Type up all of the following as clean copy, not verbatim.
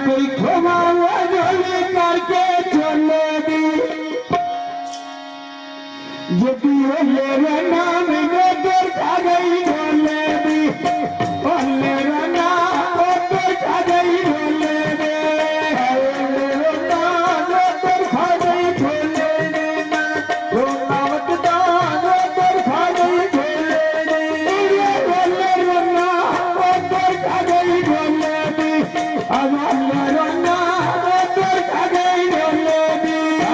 कोई खोमा झोली करके चले दी यदि मेरे नाम में देखा गई झोले दी मेरा नाम देखा गई झोले दे मेरे नाम देखा गई झोले दे वो नामक दान देखा गई झोले दे मेरे नाम देखा गई झोले दी मेरा नाम देखा गई झोले दी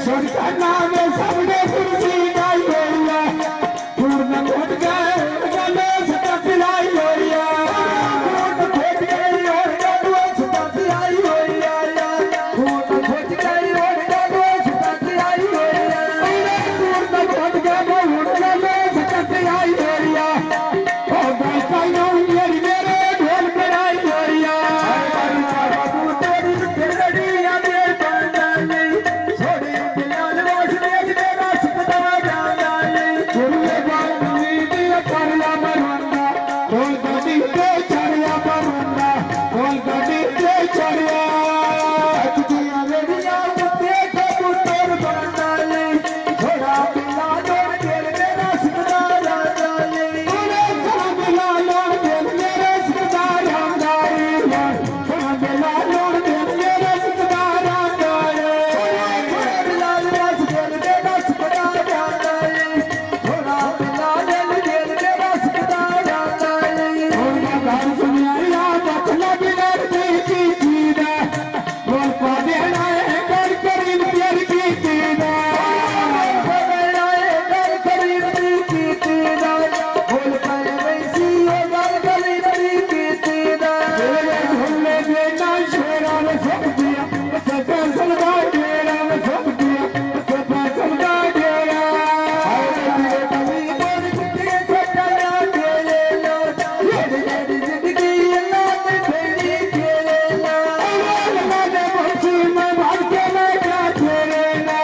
का नाम सबने कुर्सी गाई होया पूर्ण घोट गए गले सता पिलाई होया पूर्ण घोट गई और गले सता पिलाई होया पूर्ण घोट गई और गले सता पिलाई होया पूर्ण घोट गए और गले सता पिलाई होया ओ गाय कायो मेरी मेरे ढोल बनाई होया बाबू तेरी दिलड़ी आगे बंदाली छोड़ी दिलाल रोश देख मेरा सुखदा जाना गुरुए बाबू दिया करला मरवंदा ढोल गड्डी पे चढ़िया मरवंदा ढोल गड्डी पे चढ़िया तुझिया रेडिया मुत्ते कबूतर बंदाली छोड़ा पिला जोड़ दिल मेरा सुखदा जाना तूने चला मिला लोड़ दिल मेरे सुखदा जाना छोड़ा मिला लोड़ दिल मेरे सुखदा जाना छोड़ा मिला लोड़ दिल मेरा सुखदा जाना छोड़ा मिला लोड़ दिल मेरा सुखदा जाना और गान सुनिया बचला बिलर की जीदा बोल पादे लाए कर करीब प्यार की जीदा बोल लाए कर करीब की जीदा बोल पाए वैसी हो गल गली की जीदा भूले बेटा शेरा ने सब दिया सफे सलवा डेरा ने सब दिया सफे सलवा डेरा मेरे कभी बोल के सटना खेले लो ये जिंदगी अल्लाह ने भेजी खेले लो अल्लाह ने बोसी में भाग के मैं क्या खेले ना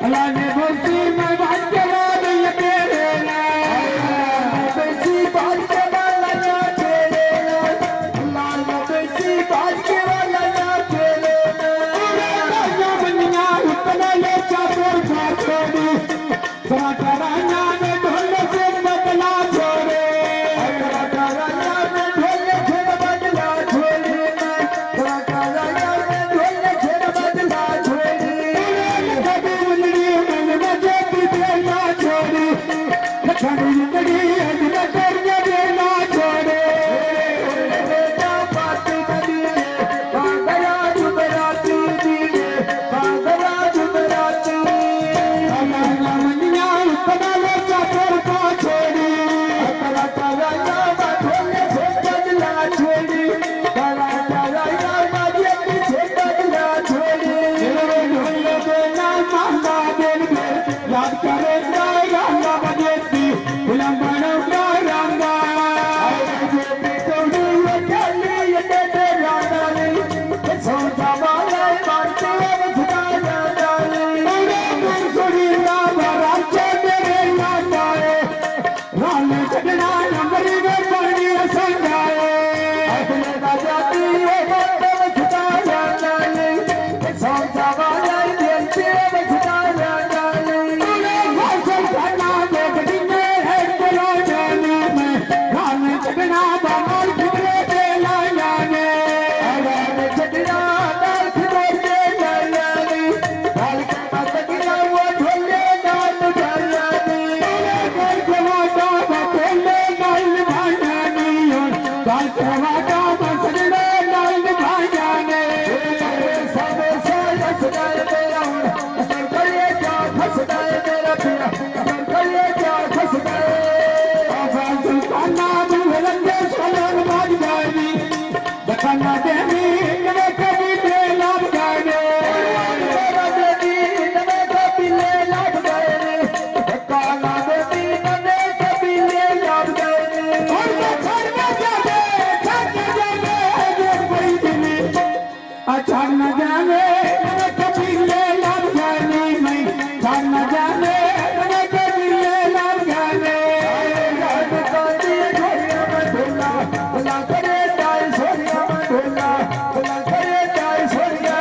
अल्लाह ने बोसी में भाग के मैं ये तेरे ना बेची भाग के वाला ना खेले ना अल्लाह ने बेची भाग के वाला ना खेले ना ना बनिया उतना ले चादर खा छोड़ी सरा राना ने ढोल से बदला छोड़े सरा राना ने ढोल से बदला छोड़े सरा राना ने ढोल से बदला छोड़े कभी उंगली में मजे की देना छोड़ी लखनी जिंदगी अजला करने देना छोड़े बेटा बात करिए बागया जुबराती दीने बागया जुबराती अल्लाह मनिया उतना ले चादर को छोड़ी अकला कराया ढोल से बदला छोड़ी कला कराया बाजे पीछे बदला छोड़ी मेरे ढोल देना मांगा दिल में याद करे गाया बजेती फिल्म बनौगा रंगा जे बेटोड़ी ये चली ये तेरे रानी सोचा वाला बांटे बसदा जानी मेरे मन सुनी राम राज्य मेरे लाए राम चढ़ना नंबरी में पानी संगाए अपने का जाती है बांटे बसदा जानी सोचा वाला दिल से बसदा जानी तूने फसल खाना देखनी है चलो जानी में राम चढ़ना बानर फिरे दे लाने राम चढ़ना बानर फिरे दे लाने बाल के पास गिरा वो ढोले नाल जानी तूने घर के वादा ढोले नाल भाजानी बाल के वादा मसले नाल भाजाने सब साल सदाए तेरा अगर करे क्या फसदाए मेरा पिया अगर करे क्या फसदाए फसल खाना दुलंगे सोलन भाग जानी दखना देवी नवे कभी ले लाभ गाने मेरा देवी नवे कभी ले लाभ गाने दखना देवी नवे कभी ले लाभ गाने और छड़ में जाने जो कोई दिली अच्छा न जाने नवे कभी ले लाभ गाने मैं छड़ न जाने नवे कभी ले लाभ गाने रात का दिए घोड़िया में ढोला भला करे जाए सोनिया में ढोला भला करे जाए सोनिया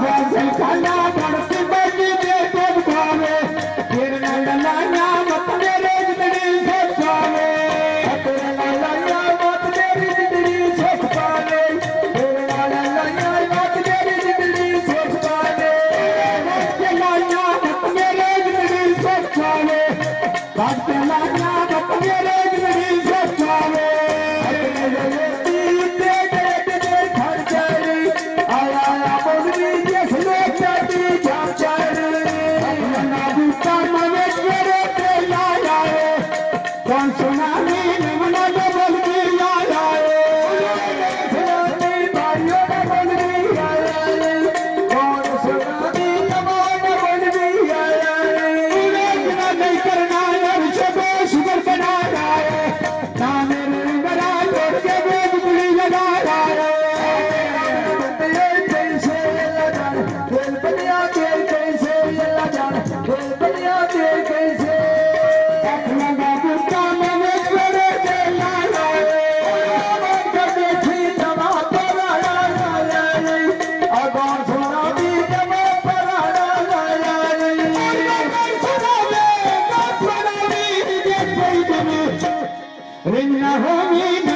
फसल खाना बढ़ती बनी दे तो भावे फिर न डलाना मत मेरे जिंदगी से पावे फिर न डलाना मत मेरी जिंदगी से पावे फिर न डलाना मत मेरी जिंदगी से बिन होमी